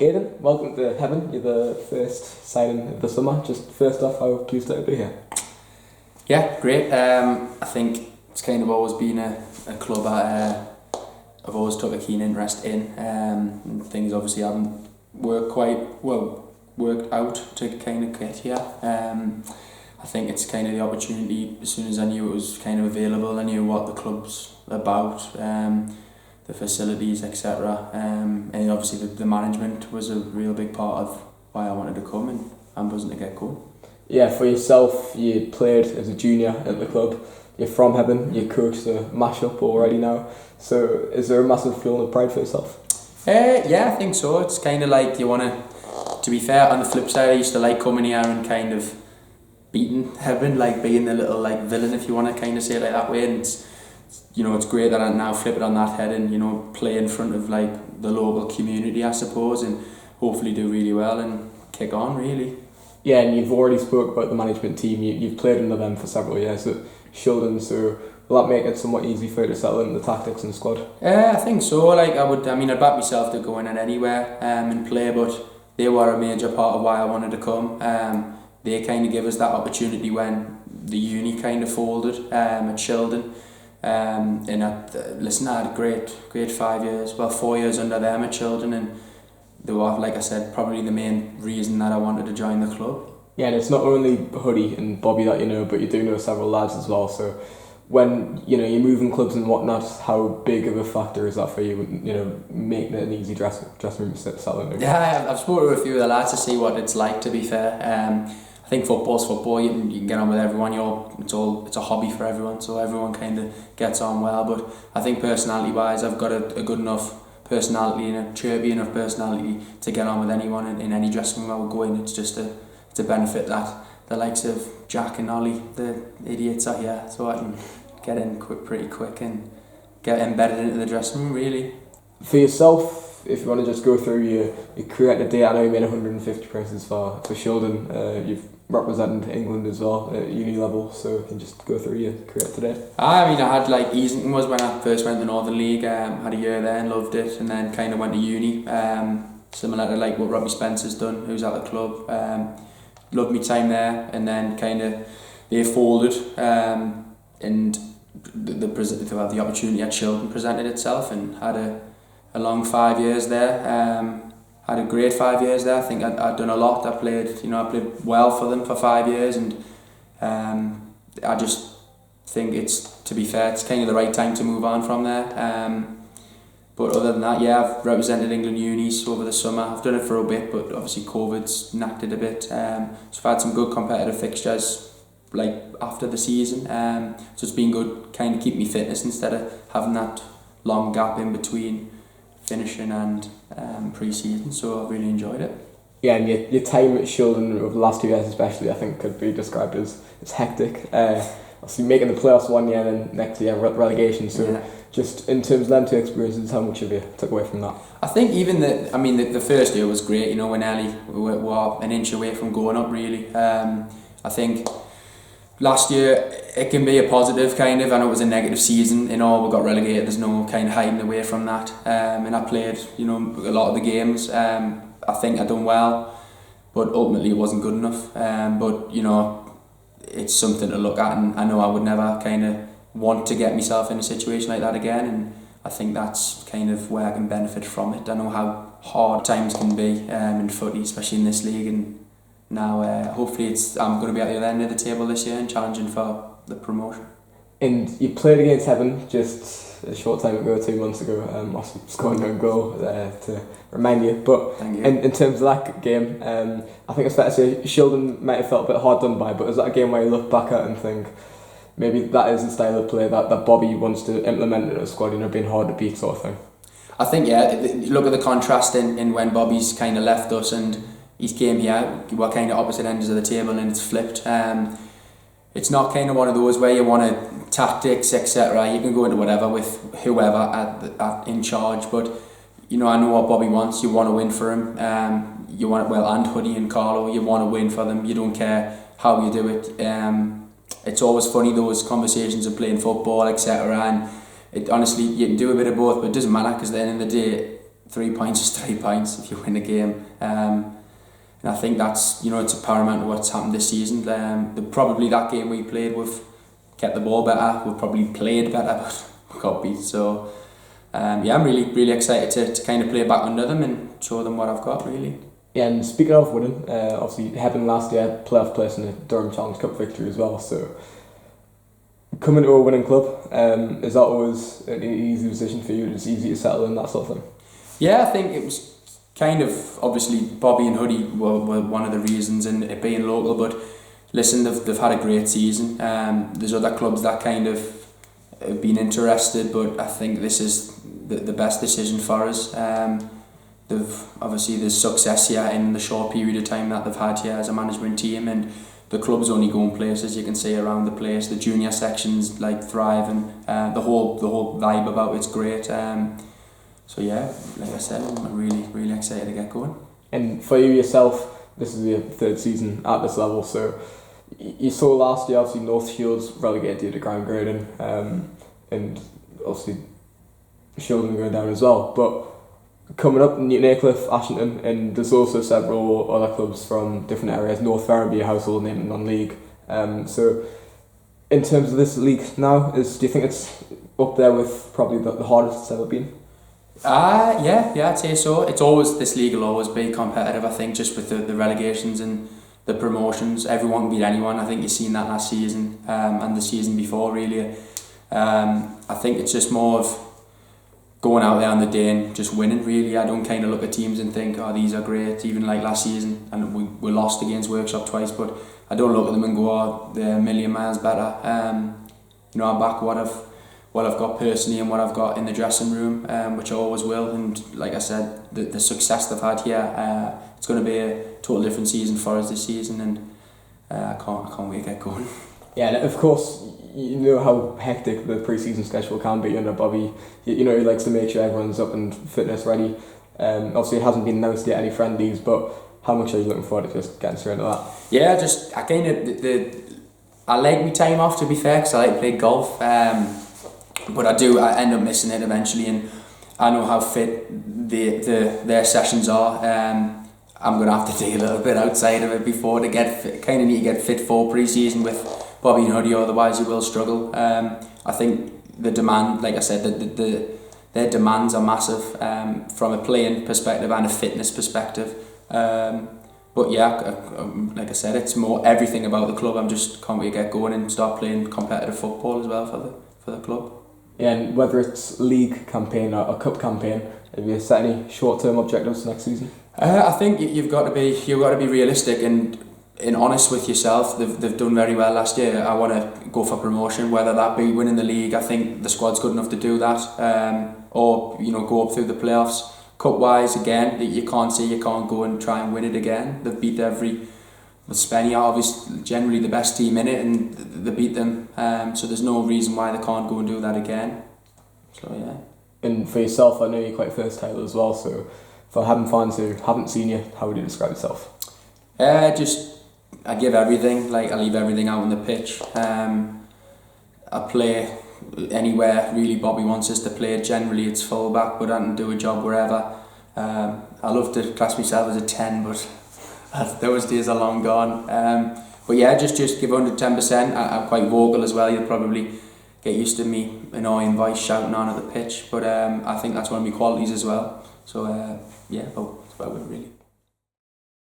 Aidan, welcome to Hebburn. You're the first signing of the summer. Just first off, how pleased to be here. Yeah, great. I think it's kind of always been a club I've always took a keen interest in. And things obviously haven't worked out to kind of get here. I think it's kind of the opportunity. As soon as I knew it was kind of available, I knew what the club's about, the facilities, etc. And obviously the management was a real big part of why I wanted to come and I'm buzzing to get going. Yeah, for yourself, you played as a junior at the club. You're from Hebburn, you coach the mash-up already now. So is there a massive feeling of pride for yourself? Yeah, I think so. It's kind of like you want to be fair, on the flip side, I used to like coming here and kind of beating Hebburn, like being the little like villain, if you want to kind of say it like that way. And it's great that I now flip it on that head and play in front of like the local community, I suppose, and hopefully do really well and kick on really. Yeah, and you've already spoke about the management team. You've played under them for several years at Shildon, so will that make it somewhat easy for you to settle in the tactics and the squad? I think so. Like I'd back myself to go in at anywhere and play, but they were a major part of why I wanted to come. They kind of gave us that opportunity when the uni kind of folded at Shildon. And I had a great 5 years, 4 years under them at Shildon, and they were, like I said, probably the main reason that I wanted to join the club. Yeah, and it's not only Hoodie and Bobby that you know, but you do know several lads as well. So when you're moving clubs and whatnot, how big of a factor is that for you? Making it an easy dressing room to settle into? Yeah, I've spoken to a few of the lads to see what it's like. To be fair, I think football's football. You can get on with everyone. It's a hobby for everyone, so everyone kind of gets on well. But I think personality-wise, I've got a good enough personality and a chirpy enough personality to get on with anyone in any dressing room I would go in. It's just to benefit that the likes of Jack and Ollie, the idiots, are here, so I can get in pretty quick and get embedded into the dressing room really. For yourself, if you want to just go through your career today, I know you made 150 appearances for Shildon. You've represented England as well at uni level, so you can just go through your career today. I had like Easington was when I first went to the Northern League. Had a year there and loved it, and then kind of went to uni. Similar to like what Robbie Spencer's done, who's at the club. Loved my time there, and then kind of they folded, and the opportunity at Shildon presented itself, and had a long 5 years there. Had a great 5 years there. I think I'd done a lot. I played well for them for 5 years, and I just think to be fair, it's kind of the right time to move on from there. But other than that, yeah, I've represented England unis over the summer. I've done it for a bit, but obviously COVID's knocked it a bit. So I've had some good competitive fixtures like after the season. So it's been good, kind of keep me fitness instead of having that long gap in between finishing and pre-season, so I've really enjoyed it. Yeah, and your time at Shildon over the last 2 years especially, I think could be described as hectic. Obviously making the playoffs 1 year and then next year relegation, so yeah. Just in terms of them two experiences, how much have you took away from that? I think even the first year was great, we're nearly we were an inch away from going up really. I think last year it can be a positive kind of, and it was a negative season. We got relegated. There's no kind of hiding away from that. And I played, a lot of the games. I think I done well, but ultimately it wasn't good enough. But it's something to look at, and I know I would never kind of want to get myself in a situation like that again. And I think that's kind of where I can benefit from it. I know how hard times can be in footy, especially in this league, and now hopefully I'm going to be at the other end of the table this year and challenging for the promotion. And you played against Hebburn just a short time ago, 2 months ago, also scoring a goal to remind you. But in terms of that game, I think it's fair to say Shildon might have felt a bit hard done by, but is that a game where you look back at and think maybe that is the style of play that Bobby wants to implement in a squad, being hard to beat sort of thing? I think, yeah, look at the contrast in when Bobby's kind of left us and he's came here, we're kind of opposite ends of the table and it's flipped. It's not kind of one of those where you want to tactics, etc. You can go into whatever with whoever in charge, but I know what Bobby wants. You want to win for him. And Hoodie and Carlo, you want to win for them. You don't care how you do it. It's always funny, those conversations of playing football, etc. And honestly, you can do a bit of both, but it doesn't matter, because at the end of the day, 3 points is 3 points if you win a game. And I think that's, it's a paramount to what's happened this season. Probably that game we played, we've kept the ball better, we've probably played better, but we got beat. So I'm really excited to kind of play back under them and show them what I've got, really. Yeah, and speaking of winning, obviously Hebburn last year, playoff place in the Durham Challenge Cup victory as well, so coming to a winning club, is that always an easy decision for you? It's easy to settle in, that sort of thing? Yeah, I think it was kind of, obviously Bobby and Hoodie were one of the reasons in it being local, but listen, they've had a great season. There's other clubs that kind of have been interested, but I think this is the best decision for us. There's success here in the short period of time that they've had here as a management team, and the club's only going places, you can see around the place. The junior sections thrive, and the whole vibe about it's great. So yeah, like I said, I'm really excited to get going. And for you yourself, this is your third season at this level, so you saw last year obviously North Shields relegated you to ground grading, and obviously Shildon going down as well, but coming up, Newton Aycliffe, Ashington, and there's also several other clubs from different areas. North Ferriby, a household name in non-league. So in terms of this league now, do you think it's up there with probably the hardest it's ever been? Yeah, I'd say so. This league will always be competitive, I think, just with the relegations and the promotions. Everyone can beat anyone. I think you've seen that last season and the season before, really. I think it's just more of going out there on the day and just winning, really. I don't kind of look at teams and think, oh, these are great, even like last season, and we lost against Workshop twice, but I don't look at them and go, oh, they're a million miles better. I back what I've got personally and what I've got in the dressing room, which I always will, and like I said, the success they've had here, it's going to be a total different season for us this season, and I can't wait to get going. Yeah, and of course, you know how hectic the pre-season schedule can be under Bobby. He likes to make sure everyone's up and fitness ready. Obviously, it hasn't been announced yet any friendlies, but how much are you looking forward to just getting straight into that? Yeah, I like my time off, to be fair, because I like to play golf. But I end up missing it eventually, and I know how fit their sessions are. I'm going to have to dig a little bit outside of it before to get fit. Kind of need to get fit for pre-season with Bobby and Hoodie, otherwise you will struggle. I think the demand, like I said, their demands are massive from a playing perspective and a fitness perspective. But yeah, like I said, it's more everything about the club. I'm just can't wait to get going and start playing competitive football as well for the club. Yeah, and whether it's league campaign or a cup campaign, have you set any short-term objectives next season? I think you've got to be realistic and honest with yourself. They've done very well last year. I want to go for promotion, whether that be winning the league. I think the squad's good enough to do that, or go up through the playoffs. Cup wise, again, you can't go and try and win it again. They've beat with Spenny, obviously generally the best team in it, and they beat them. So there's no reason why they can't go and do that again. So yeah. And for yourself, I know you're quite versatile as well. So for having fans who haven't seen you, how would you describe yourself? I give everything. I leave everything out on the pitch. I play anywhere really Bobby wants us to play. Generally it's full back, but I can do a job wherever. I love to class myself as a 10, but those days are long gone. But yeah, just give 110%. I'm quite vocal as well. You'll probably get used to me annoying voice shouting on at the pitch, but I think that's one of my qualities as well. So yeah, about